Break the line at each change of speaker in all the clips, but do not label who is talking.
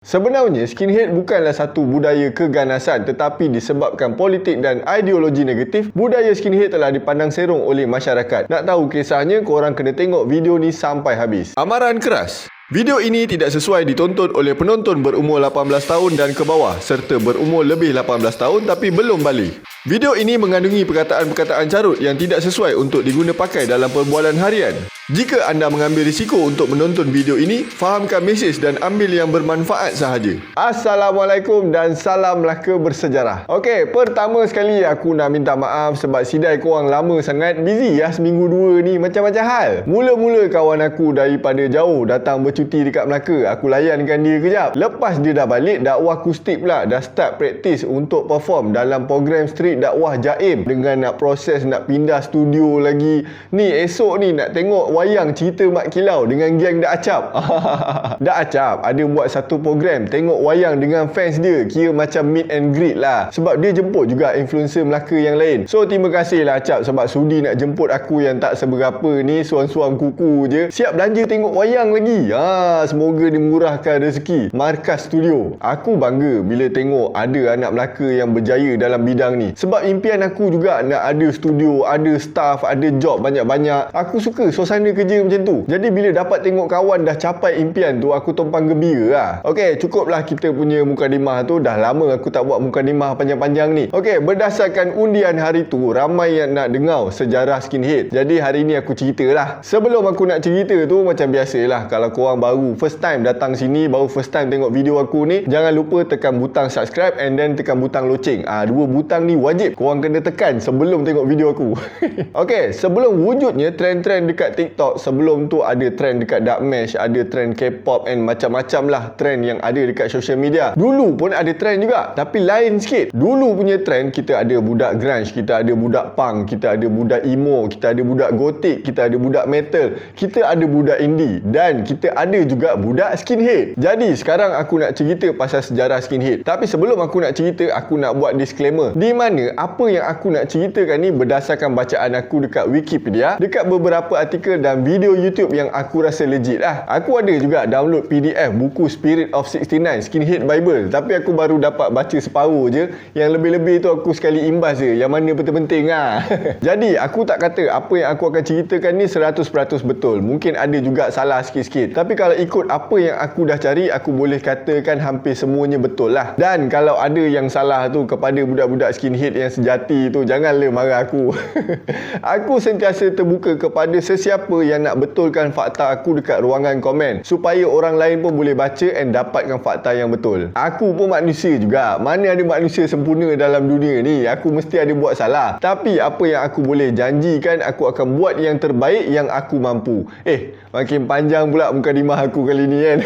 Sebenarnya, skinhead bukanlah satu budaya keganasan, tetapi disebabkan politik dan ideologi negatif, budaya skinhead telah dipandang serong oleh masyarakat. Nak tahu kisahnya, korang kena tengok video ni sampai habis. Amaran keras. Video ini tidak sesuai ditonton oleh penonton berumur 18 tahun dan ke bawah serta berumur lebih 18 tahun tapi belum balik. Video ini mengandungi perkataan-perkataan carut yang tidak sesuai untuk diguna pakai dalam perbualan harian. Jika anda mengambil risiko untuk menonton video ini, fahamkan mesej dan ambil yang bermanfaat sahaja. Assalamualaikum dan salam Melaka bersejarah. Okey, pertama sekali aku nak minta maaf sebab sidai korang lama sangat. Busy lah seminggu dua ni, macam-macam hal. Mula-mula kawan aku daripada jauh datang bercuti dekat Melaka. Aku layankan dia kejap. Lepas dia dah balik, dakwah akustik pula dah start praktis untuk perform dalam program street dakwah Jaim. Dengan nak proses nak pindah studio lagi. Ni esok ni nak tengok wayang cerita Mak Kilau dengan geng Dak Acap. Dak Acap ada buat satu program tengok wayang dengan fans dia, kira macam meet and greet lah, sebab dia jemput juga influencer Melaka yang lain. So terima kasih lah Acap sebab sudi nak jemput aku yang tak seberapa ni, suam-suam kuku je, siap belanja tengok wayang lagi. Semoga dimurahkan rezeki Markas Studio. Aku bangga bila tengok ada anak Melaka yang berjaya dalam bidang ni, sebab impian aku juga nak ada studio, ada staff, ada job banyak-banyak. Aku suka suasana kerja macam tu. Jadi bila dapat tengok kawan dah capai impian tu, aku tumpang gembira lah. Okey, cukuplah kita punya mukadimah tu. Dah lama aku tak buat mukadimah panjang-panjang ni. Okey, berdasarkan undian hari tu, ramai yang nak dengar sejarah skinhead. Jadi hari ni aku ceritalah. Sebelum aku nak cerita tu, macam biasalah, kalau korang baru first time datang sini, baru first time tengok video aku ni, jangan lupa tekan butang subscribe and then tekan butang loceng. Dua butang ni wajib korang kena tekan sebelum tengok video aku. Okey, sebelum wujudnya trend-trend dekat TikTok, sebelum tu ada trend dekat dark mesh, ada trend K-pop and macam-macam lah trend yang ada dekat social media. Dulu pun ada trend juga, tapi lain sikit. Dulu punya trend, kita ada budak grunge, kita ada budak punk, kita ada budak emo, kita ada budak gothic, kita ada budak metal, kita ada budak indie, dan kita ada juga budak skinhead. Jadi sekarang aku nak cerita pasal sejarah skinhead. Tapi sebelum aku nak cerita, aku nak buat disclaimer, di mana apa yang aku nak ceritakan ni berdasarkan bacaan aku dekat Wikipedia, dekat beberapa artikel dan video YouTube yang aku rasa legit lah. Aku ada juga download PDF buku Spirit of 69 Skinhead Bible, tapi aku baru dapat baca separuh je. Yang lebih-lebih tu aku sekali imbas je, yang mana penting-penting lah. Jadi aku tak kata apa yang aku akan ceritakan ni 100% betul. Mungkin ada juga salah sikit-sikit, tapi kalau ikut apa yang aku dah cari, aku boleh katakan hampir semuanya betul lah. Dan kalau ada yang salah tu, kepada budak-budak skinhead yang sejati tu, janganlah marah aku. Aku sentiasa terbuka kepada sesiapa yang nak betulkan fakta aku dekat ruangan komen, supaya orang lain pun boleh baca and dapatkan fakta yang betul. Aku pun manusia juga. Mana ada manusia sempurna dalam dunia ni. Aku mesti ada buat salah. Tapi apa yang aku boleh janjikan, aku akan buat yang terbaik yang aku mampu. Makin panjang pula mukadimah aku kali ni kan.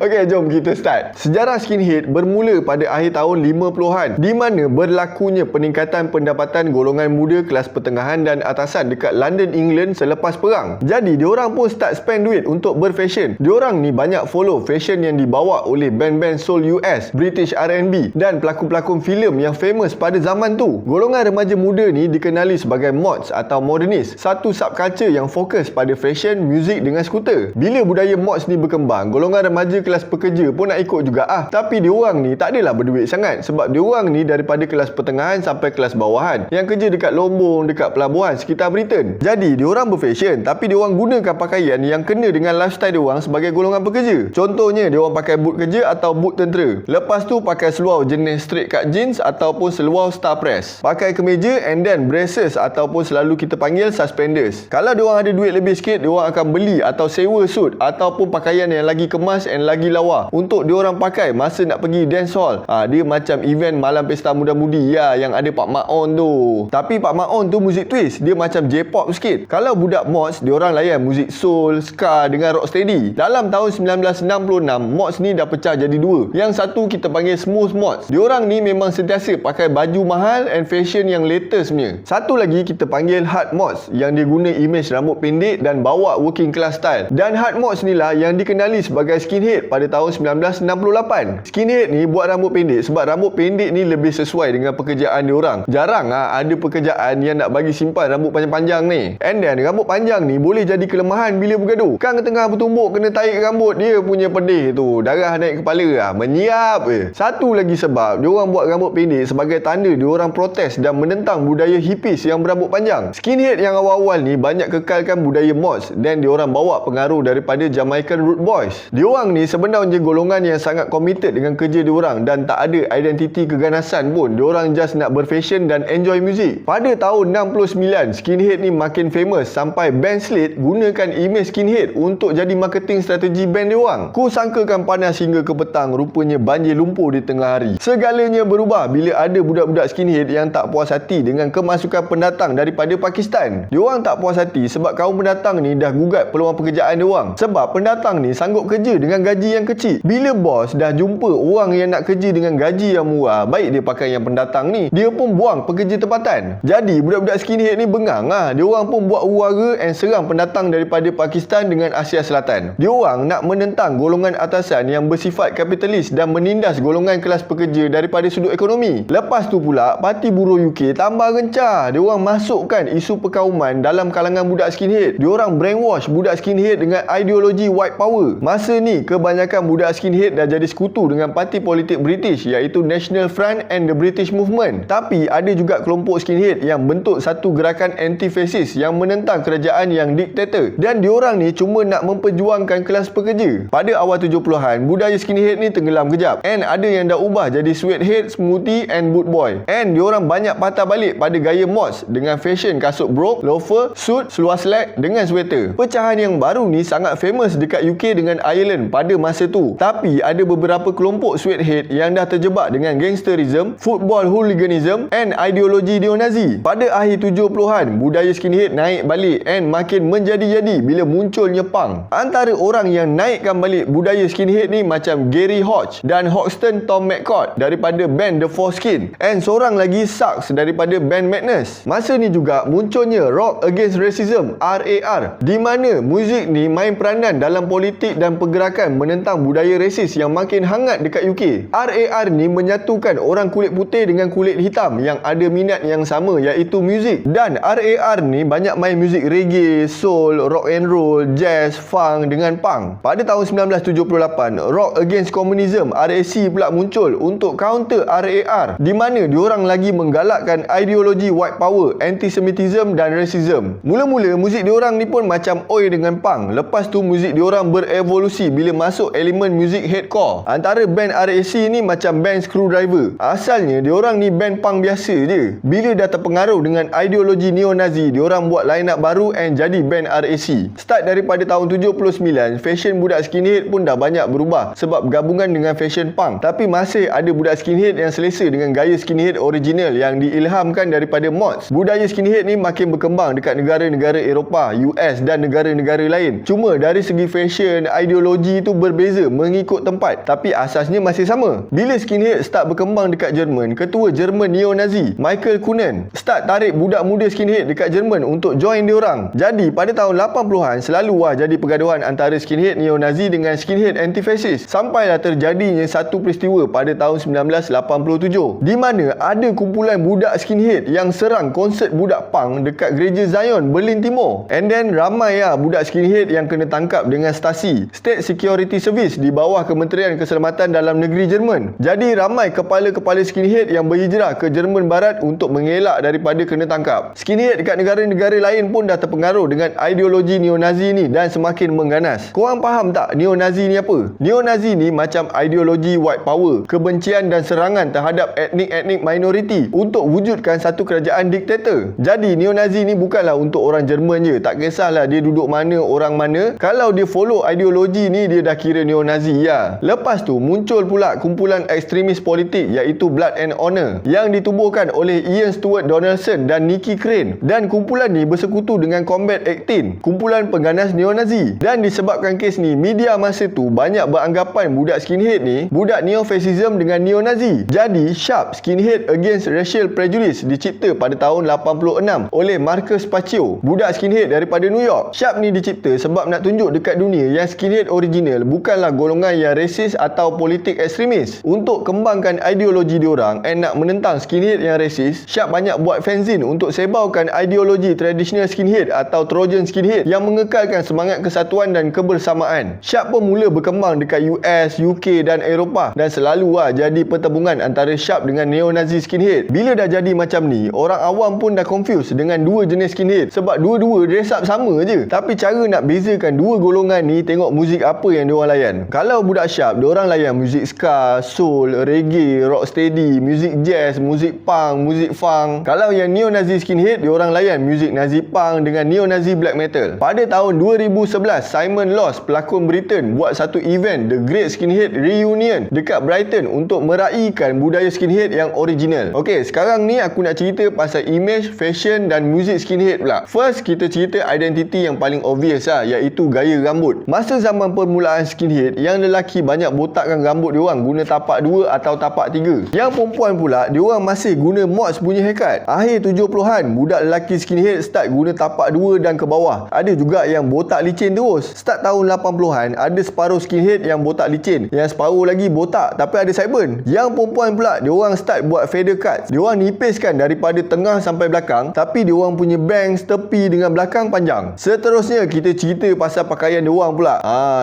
Okey, jom kita start. Sejarah skinhead bermula pada akhir tahun 50-an, di mana berlakunya peningkatan pendapatan golongan muda kelas pertengahan dan atasan dekat London, England selepas perang. Jadi diorang pun start spend duit untuk berfashion. Diorang ni banyak follow fashion yang dibawa oleh band-band soul US, British R&B dan pelakon-pelakon filem yang famous pada zaman tu. Golongan remaja muda ni dikenali sebagai mods atau modernis, satu subculture yang fokus pada fashion, muzik dengan skuter. Bila budaya mods ni berkembang, golongan remaja kelas pekerja pun nak ikut juga Tapi diorang ni tak adalah berduit sangat, sebab diorang ni daripada kelas pertengahan sampai kelas bawahan yang kerja dekat lombong, dekat pelabuhan sekitar Britain. Jadi diorang berfashion, tapi diorang gunakan pakaian yang kena dengan lifestyle diorang sebagai golongan pekerja. Contohnya, diorang pakai boot kerja atau boot tentera. Lepas tu pakai seluar jenis straight cut jeans ataupun seluar star press. Pakai kemeja and then braces ataupun selalu kita panggil suspenders. Kalau diorang ada duit lebih sikit, diorang akan beli atau sewa suit ataupun pakaian yang lagi kemas and lagi lawa untuk diorang pakai masa nak pergi dance hall. Dia macam event malam pesta muda-mudi yang ada Pak Mak On tu. Tapi Pak Mak On tu muzik twist, dia macam J-pop sikit. Kalau budak mods, diorang layan muzik soul, ska dengan rocksteady. Dalam tahun 1966, mods ni dah pecah jadi dua. Yang satu kita panggil smooth mods. Diorang ni memang sentiasa pakai baju mahal and fashion yang latest punya. Satu lagi kita panggil hard mods, yang dia guna image rambut pendek dan bawa working class style. Dan hard mods ni lah yang dikenali sebagai skinhead pada tahun 1968. Skinhead ni buat rambut pendek sebab rambut pendek ni lebih sesuai dengan dengan pekerjaan diorang. Jarang ada pekerjaan yang nak bagi simpan rambut panjang-panjang ni. And then rambut panjang ni boleh jadi kelemahan bila bergaduh. Kan tengah bertumbuk kena tarik rambut, dia punya pedih tu, darah naik kepala menyiap Satu lagi sebab diorang buat rambut pendek sebagai tanda diorang protes dan menentang budaya hippies yang berambut panjang. Skinhead yang awal-awal ni banyak kekalkan budaya mods dan diorang bawa pengaruh daripada Jamaican Root Boys. Diorang ni sebenarnya golongan yang sangat committed dengan kerja diorang dan tak ada identiti keganasan pun. Diorang just nak berfashion dan enjoy music. Pada tahun 69, skinhead ni makin famous sampai band Slade gunakan imej skinhead untuk jadi marketing strategi band diorang. Ku sangkakan panas hingga ke petang, rupanya banjir lumpur di tengah hari. Segalanya berubah bila ada budak-budak skinhead yang tak puas hati dengan kemasukan pendatang daripada Pakistan. Diorang tak puas hati sebab kaum pendatang ni dah gugat peluang pekerjaan diorang. Sebab pendatang ni sanggup kerja dengan gaji yang kecil. Bila bos dah jumpa orang yang nak kerja dengan gaji yang murah, baik dia pakai yang pendatang ni, dia pun buang pekerja tempatan. Jadi budak-budak skinhead ni bengang diorang pun buat huru-hara and serang pendatang daripada Pakistan dengan Asia Selatan. Diorang nak menentang golongan atasan yang bersifat kapitalis dan menindas golongan kelas pekerja daripada sudut ekonomi. Lepas tu pula, Parti Buruh UK tambah gencah. Diorang masukkan isu perkauman dalam kalangan budak skinhead. Diorang brainwash budak skinhead dengan ideologi white power. Masa ni, kebanyakan budak skinhead dah jadi sekutu dengan parti politik British iaitu National Front and the British Movement. Tapi ada juga kelompok skinhead yang bentuk satu gerakan anti-fasis yang menentang kerajaan yang diktator. Dan diorang ni cuma nak memperjuangkan kelas pekerja. Pada awal 70-an, budaya skinhead ni tenggelam kejap. And ada yang dah ubah jadi sweathead, smoothie and boot boy. And diorang banyak patah balik pada gaya mods dengan fashion kasut brogue, loafer, suit, seluar slack dengan sweater. Pecahan yang baru ni sangat famous dekat UK dengan Ireland pada masa tu. Tapi ada beberapa kelompok sweathead yang dah terjebak dengan gangsterism, football hooliganism and ideologi neo-Nazi. Pada akhir 70-an, budaya skinhead naik balik and makin menjadi-jadi bila munculnya punk. Antara orang yang naikkan balik budaya skinhead ni macam Gary Hodge dan Hoxton Tom McCord daripada band The Foreskin, and seorang lagi Sucks daripada band Madness. Masa ni juga munculnya Rock Against Racism (RAR), di mana muzik ni main peranan dalam politik dan pergerakan menentang budaya rasis yang makin hangat dekat UK. RAR ni menyatukan orang kulit putih dengan kulit hitam yang ada minat yang sama iaitu muzik. Dan RAR ni banyak main muzik reggae, soul, rock and roll, jazz, funk dengan punk. Pada tahun 1978, Rock Against Communism (RAC) pula muncul untuk counter RAR, di mana diorang lagi menggalakkan ideologi white power, antisemitism dan racism. Mula-mula muzik diorang ni pun macam oi dengan punk. Lepas tu muzik diorang berevolusi bila masuk elemen muzik hardcore. Antara band RAC ni macam band Screwdriver. Asalnya diorang ni band punk biasa je. Bila dah terpengaruh dengan ideologi neo-Nazi, diorang buat line up baru and jadi band RAC. Start daripada tahun 79, fashion budak skinhead pun dah banyak berubah sebab gabungan dengan fashion punk. Tapi masih ada budak skinhead yang selesa dengan gaya skinhead original yang diilhamkan daripada mods. Budaya skinhead ni makin berkembang dekat negara-negara Eropah, US dan negara-negara lain. Cuma dari segi fashion, ideologi tu berbeza mengikut tempat, tapi asasnya masih sama. Bila skinhead start berkembang dekat Jerman, ketua Jerman neo-Nazi Michael Kuhnen start tarik budak muda skinhead dekat Jerman untuk join diorang. Jadi pada tahun 80-an selalu jadi pergaduhan antara skinhead neo-Nazi dengan skinhead anti-fasis, sampailah terjadinya satu peristiwa pada tahun 1987 di mana ada kumpulan budak skinhead yang serang konsert budak punk dekat gereja Zion, Berlin Timur. And then ramai budak skinhead yang kena tangkap dengan Stasi, State Security Service, di bawah Kementerian Keselamatan Dalam Negeri Jerman. Jadi ramai kepala-kepala skinhead yang berhijrah ke Jerman Barat untuk mengelak daripada kena tangkap. Skinhead dekat negara-negara lain pun dah terpengaruh dengan ideologi neo-Nazi ni dan semakin mengganas. Korang faham tak neo-Nazi ni apa? Neo-Nazi ni macam ideologi white power, kebencian dan serangan terhadap etnik-etnik minoriti untuk wujudkan satu kerajaan diktator. Jadi neo-Nazi ni bukanlah untuk orang Jerman je, tak kisahlah dia duduk mana, orang mana. Kalau dia follow ideologi ni, dia dah kira neo-Nazi ya. Lepas tu muncul pula kumpulan ekstremis politik iaitu Blood and Honor yang ditubuhkan oleh Ian Stuart Donaldson dan Nicky Crane. Dan kumpulan ni bersekutu dengan Combat 18, kumpulan pengganas neo-Nazi. Dan disebabkan kes ni, media masa tu banyak beranggapan budak skinhead ni budak neo-fascism dengan neo-Nazi. Jadi Sharp, Skinhead Against Racial Prejudice dicipta pada tahun 86 oleh Marcus Paccio, budak skinhead daripada New York. Sharp ni dicipta sebab nak tunjuk dekat dunia yang skinhead original bukanlah golongan yang rasis atau politik ekstremis, untuk kembangkan ideologi diorang and yang nak menentang skinhead yang resis, Sharp banyak buat fanzine untuk sebarkan ideologi tradisional skinhead atau Trojan skinhead yang mengekalkan semangat kesatuan dan kebersamaan. Sharp pun mula berkembang dekat US, UK dan Eropah dan selalu jadi pertembungan antara Sharp dengan neo-Nazi skinhead. Bila dah jadi macam ni, orang awam pun dah confused dengan dua jenis skinhead sebab dua-dua dress up sama je. Tapi cara nak bezakan dua golongan ni, tengok muzik apa yang diorang layan. Kalau budak Sharp, diorang layan muzik ska, soul, reggae, rocksteady, muzik jazz, muzik punk, muzik funk. Kalau yang neo-Nazi skinhead, diorang layan muzik Nazi punk dengan neo-Nazi black metal. Pada tahun 2011, Simon Loss, pelakon Britain, buat satu event The Great Skinhead Reunion dekat Brighton untuk meraihkan budaya skinhead yang original. Okey, sekarang ni aku nak cerita pasal image, fashion dan muzik skinhead pula. First, kita cerita identiti yang paling obvious iaitu gaya rambut. Masa zaman permulaan skinhead, yang lelaki banyak botakkan rambut diorang guna tapak 2 atau tapak 3. Yang perempuan pula, diorang masih guna mods punya haircut. Akhir 70-an, budak lelaki skinhead start guna tapak 2 dan ke bawah. Ada juga yang botak licin terus. Start tahun 80-an, ada separuh skinhead yang botak licin, yang separuh lagi botak tapi ada sideburn. Yang perempuan pula, diorang start buat feather cut. Diorang nipiskan daripada tengah sampai belakang, tapi diorang punya bangs tepi dengan belakang panjang. Seterusnya, kita cerita pasal pakaian diorang pula.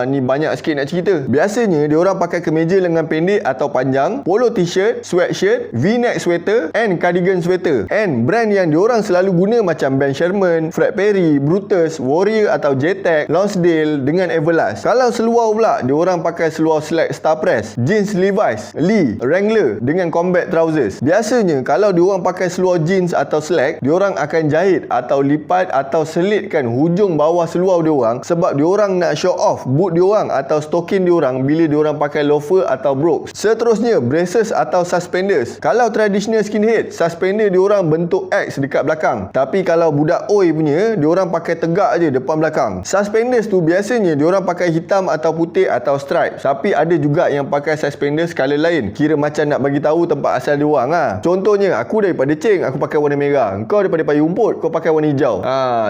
Ni banyak sikit nak cerita. Biasanya diorang pakai kemeja lengan pendek atau panjang, polo t-shirt, sweatshirt, v-neck sweater and cardigan sweater. And brand yang diorang selalu guna macam Ben Sherman, Fred Perry, Brutus, Warrior atau J-Tech, Lonsdale dengan Everlast. Kalau seluar pula, diorang pakai seluar slack Star Press, jeans Levi's, Lee, Wrangler dengan combat trousers. Biasanya kalau diorang pakai seluar jeans atau slack, diorang akan jahit atau lipat atau selitkan hujung bawah seluar diorang sebab diorang nak show off boot diorang atau stokin diorang bila diorang pakai loafer atau brogues. Seterusnya, braces atau suspenders. Kalau traditional skinhead, suspender diorang bentuk X dekat belakang. Tapi kalau budak oi punya, diorang pakai tegak je depan belakang. Suspenders tu biasanya diorang pakai hitam atau putih atau stripe. Tapi ada juga yang pakai suspenders color lain. Kira macam nak bagi tahu tempat asal diorang Contohnya, aku daripada Ceng, aku pakai warna merah. Kau daripada Payung Rumput, kau pakai warna hijau.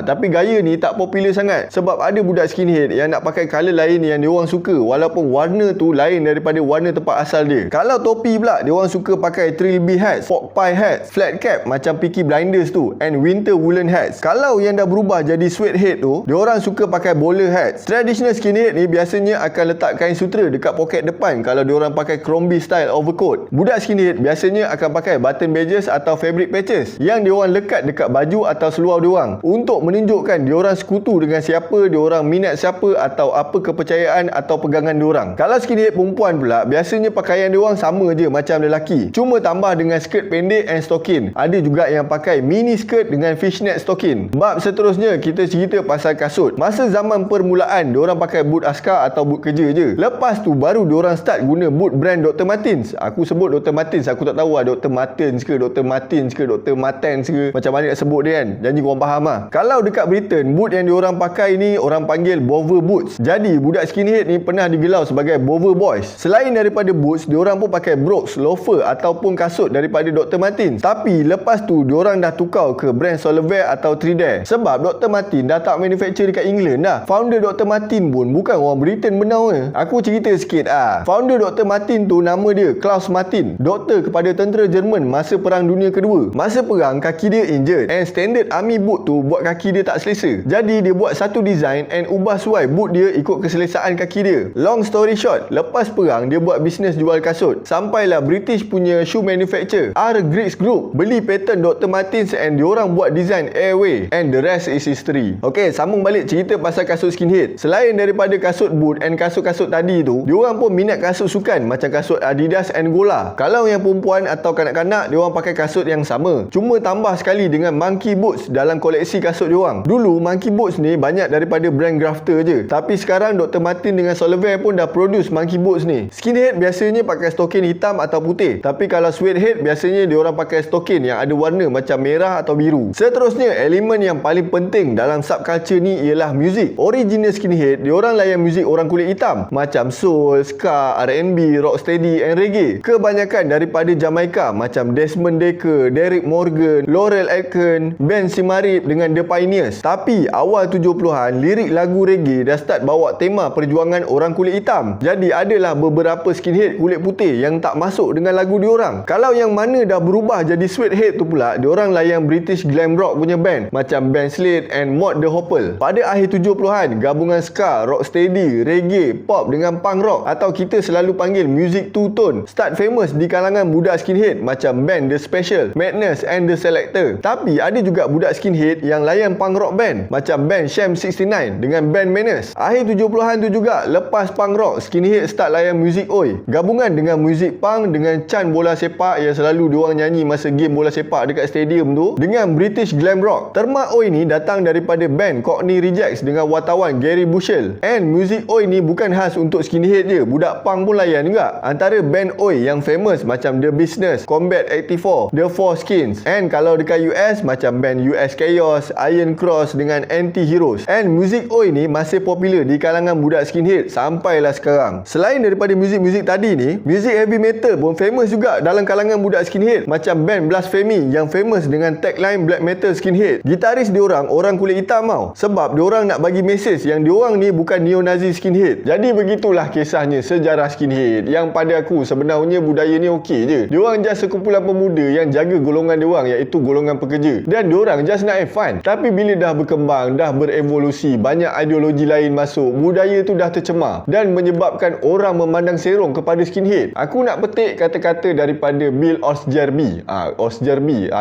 Tapi gaya ni tak popular sangat sebab ada budak skinhead yang nak pakai color lain yang diorang suka walaupun warna tu lain daripada warna tempat asal dia. Kalau topi pula, diorang suka pakai trilby hats, pork pie hats, flat cap macam Peaky Blinders tu and winter woolen hats. Kalau yang dah berubah jadi sweat head tu, diorang suka pakai bowler hats. Traditional skinhead ni biasanya akan letak kain sutera dekat poket depan kalau diorang pakai Crombie style overcoat. Budak skinhead biasanya akan pakai button badges atau fabric patches yang diorang lekat dekat baju atau seluar diorang untuk menunjukkan diorang sekutu dengan siapa, diorang minat siapa atau apa kepercayaan atau pegangan diorang. Kalau skinhead perempuan pula, biasanya pakaian diorang sama je macam lelaki, cuma tambah dengan skirt pendek and stocking. Ada juga yang pakai mini skirt dengan fishnet stocking. Bab seterusnya, kita cerita pasal kasut. Masa zaman permulaan, diorang pakai boot askar atau boot kerja je. Lepas tu baru diorang start guna boot brand Dr. Martens. Aku sebut Dr. Martens, aku tak tahu Dr. Martens ke Dr. Martens ke Dr. Martens ke, macam mana nak sebut dia kan. Janji korang faham Kalau dekat Britain, boot yang diorang pakai ni orang panggil Bover boots. Jadi budak skinhead ni pernah digelar sebagai Bover boys. Selain daripada boots, diorang pun pakai brogues, loafer ataupun kasut daripada Dr. Martens. Tapi lepas tu diorang dah tukar ke brand Solver atau Tridare sebab Dr. Martens dah tak manufacture dekat England dah. Founder Dr. Martens pun bukan orang Britain benar. Aku cerita sikit Founder Dr. Martens tu nama dia Klaus Martin, doktor kepada tentera Jerman masa Perang Dunia Kedua. Masa perang, kaki dia injured and standard army boot tu buat kaki dia tak selesa. Jadi dia buat satu design and ubah suai boot dia ikut keselesaan kaki dia. Long story short, lepas perang dia buat bisnes jual kasut. Sampailah British punya shoe manufacturer R. Griggs Group beli patent Dr. Martens and diorang buat design Airway and the rest is history. Okay, sambung balik cerita pasal kasut skinhead. Selain daripada kasut boot and kasut-kasut tadi tu, diorang pun minat kasut sukan macam kasut Adidas and Gola. Kalau yang perempuan atau kanak-kanak, diorang pakai kasut yang sama, cuma tambah sekali dengan monkey boots dalam koleksi kasut diorang. Dulu monkey boots ni banyak daripada brand Grafter je, tapi sekarang Dr. Martens dengan Solver pun dah produce monkey boots ni. Skinhead biasanya pakai stokin hitam atau putih, tapi kalau sweathead biasanya diorang pakai stokin yang ada warna macam merah atau biru. Seterusnya, elemen yang paling penting dalam subculture ni ialah muzik. Original skinhead, diorang layan muzik orang kulit hitam macam soul, ska, R&B, rocksteady and reggae. Kebanyakan daripada Jamaica macam Desmond Dekker, Derrick Morgan, Laurel Aitken, Ben Simarip dengan The Pioneers. Tapi awal 70-an, lirik lagu reggae dah start bawa tema perjuangan orang kulit hitam. Jadi adalah beberapa skinhead kulit putih yang tak masuk dengan lagu diorang. diorang. Kalau yang mana dah berubah jadi sweathead tu pula, diorang layan British glam rock punya band macam band Slade and Mod the Hopple. Pada akhir 70-an, gabungan ska, rocksteady, reggae, pop dengan punk rock atau kita selalu panggil music two-tone start famous di kalangan budak skinhead macam band The Special, Madness and The Selector. Tapi ada juga budak skinhead yang layan punk rock band macam band Sham 69 dengan band Menace. Akhir 70-an tu juga, lepas punk rock, skinhead start layan music oi. Gabungan dengan music punk dengan chant bola sepak yang selalu diorang nyanyi masa game bola sepak dekat stadium tu, dengan British glam rock. Terma oi ni datang daripada band Cockney Rejects dengan wartawan Gary Bushell. And music oi ni bukan khas untuk skinhead je, budak punk pun layan juga. Antara band oi yang famous macam The Business, Combat 84, The Four Skins. And kalau dekat US macam band US Chaos, Iron Cross dengan Anti-Heroes. And music oi ni masih popular di kalangan budak skinhead sampailah sekarang. Selain daripada muzik-muzik tadi ni, muzik heavy metal pun famous juga dalam kalangan budak skinhead macam band Blasphemy yang famous dengan tagline black metal skinhead. Gitaris diorang orang kulit hitam tau, sebab diorang nak bagi mesej yang diorang ni bukan neo-nazi skinhead. Jadi begitulah kisahnya sejarah skinhead, yang pada aku sebenarnya budaya ni okey je. Diorang just sekumpulan pemuda yang jaga golongan diorang, iaitu golongan pekerja, dan diorang just nak have fun. Tapi bila dah berkembang, dah berevolusi, banyak ideologi lain masuk, budaya tu dah tercemar dan menyebabkan orang memandang serong kepada skinhead. Aku nak petik kata-kata daripada Bill Osgerby,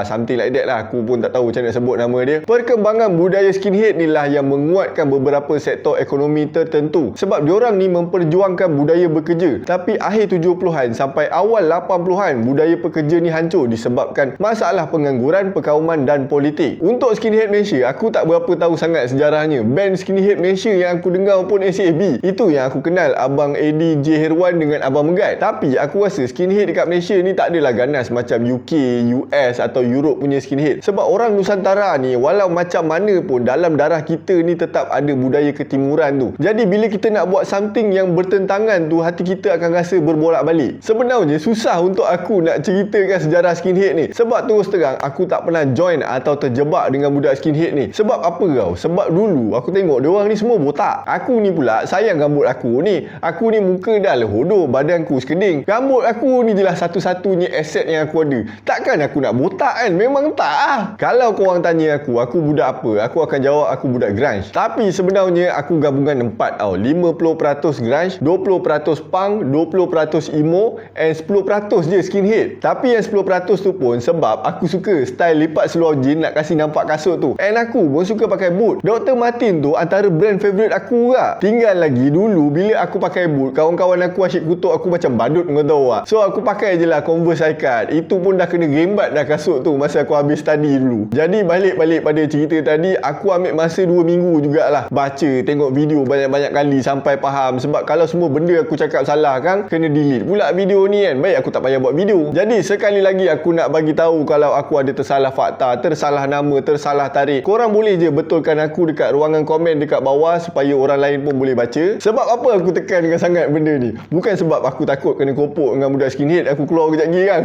something like that lah, aku pun tak tahu macam nak sebut nama dia. Perkembangan budaya skinhead ni lah yang menguatkan beberapa sektor ekonomi tertentu, sebab diorang ni memperjuangkan budaya bekerja. Tapi akhir 70-an sampai awal 80-an, budaya pekerja ni hancur disebabkan masalah pengangguran, perkauman dan politik. Untuk Skinhead Malaysia, aku tak berapa tahu sangat sejarahnya. Band Skinhead Malaysia yang aku dengar pun SAB. Itu yang aku kenal, Abang Eddie J. Herwan dengan Abang Megat. Tapi aku rasa skinhead dekat Malaysia ni tak adalah ganas macam UK, US atau Europe punya skinhead. Sebab orang Nusantara ni, walau macam mana pun, dalam darah kita ni tetap ada budaya ketimuran tu. Jadi bila kita nak buat something yang bertentangan tu, hati kita akan rasa berbolak-balik. Sebenarnya susah untuk aku nak ceritakan sejarah skinhead ni, sebab terus terang aku tak pernah join atau terjebak dengan budak skinhead ni. Sebab apa kau? Sebab dulu aku tengok diorang ni semua botak. Aku ni pula sayang rambut aku ni. Aku ni muka dah lehodoh, badanku sekeding. Rambut aku ni jelas satu-satunya aset yang aku ada. Takkan aku nak botak kan? Memang tak ah. Kalau korang tanya aku budak apa? Aku akan jawab aku budak grunge. Tapi sebenarnya aku gabungan 4 tau. 50% grunge, 20% punk, 20% emo and 10% je skinhead. Tapi yang 10% tu pun sebab aku suka style lipat seluar jean nak kasih nampak kasut tu. And aku pun suka pakai boot. Dr. Martin tu antara brand favourite aku lah. Tinggal lagi dulu bila aku pakai boot, kawan-kawan aku asyik kutuk aku macam badut, kau tahu tak? So aku pakai je lah Converse high cut. Itu pun dah kena gembat dah kasut tu masa aku habis study dulu. Jadi balik pada cerita tadi, aku ambil masa 2 minggu jugalah baca, tengok video banyak-banyak kali sampai faham. Sebab kalau semua benda aku cakap salah kan, kena delete pula video ni kan. Baik aku tak payah buat video. Jadi sekali lagi aku nak bagi tahu kalau aku ada tersalah fakta, tersalah nama, tersalah tarikh. Korang boleh je betulkan aku dekat ruangan komen dekat bawah supaya orang lain pun boleh baca. Sebab apa aku tekan dengan sangat benda ni? Bukan sebab aku takut kena kopok dengan budak skinhead aku keluar kejap lagi kan.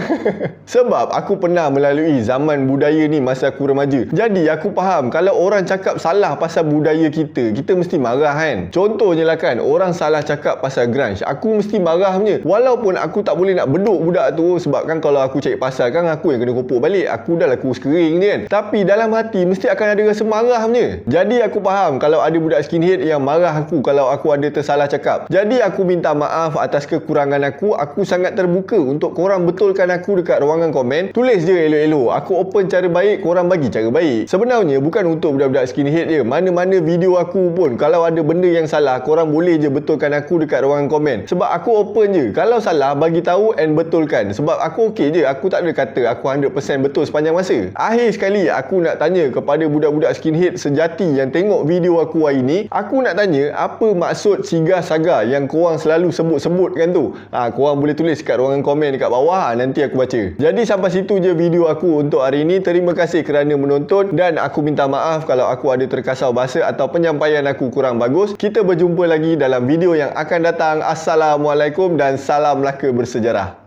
Sebab aku pernah melalui zaman budaya ni masa aku remaja. Jadi aku faham kalau orang cakap salah pasal budaya kita mesti marah kan. Contohnya lah kan, orang salah cakap pasal grunge, aku mesti marah punya. Walaupun aku tak boleh nak beduk budak tu, sebab kan kalau aku cari pasal kan aku yang kena kopok balik. Aku dah lah kurus kering ni kan. Tapi dalam hati mesti akan ada rasa marah punya. Jadi aku faham kalau ada budak skinhead yang marah aku kalau aku ada tersalah cakap. Jadi aku minta maaf atas kekurangan aku. Aku sangat terbuka untuk korang betulkan aku dekat ruangan komen. Tulis je elok-elok. Aku open cara baik, korang bagi cara baik. Sebenarnya bukan untuk budak-budak skinhead je. Mana-mana video aku pun, kalau ada benda yang salah, korang boleh je betulkan aku dekat ruangan komen. Sebab aku open je. Kalau salah, bagi tahu and betulkan. Sebab aku okey je. Aku tak ada kata aku 100% betul sepanjang masa. Akhir sekali, aku nak tanya kepada budak-budak skinhead sejati yang tengok video aku hari ni. Aku nak tanya, apa maksud Siga Saga yang korang selalu sebut-sebutkan tu? Korang boleh tulis kat ruangan komen dekat bawah. Nanti aku baca. Jadi sampai situ je video aku untuk hari ni. Terima kasih kerana menonton. Dan aku minta maaf kalau aku ada terkasar bahasa atau penyampaian aku kurang bagus. Kita berjumpa lagi dalam video yang akan datang. Assalamualaikum dan salam Melaka bersejarah.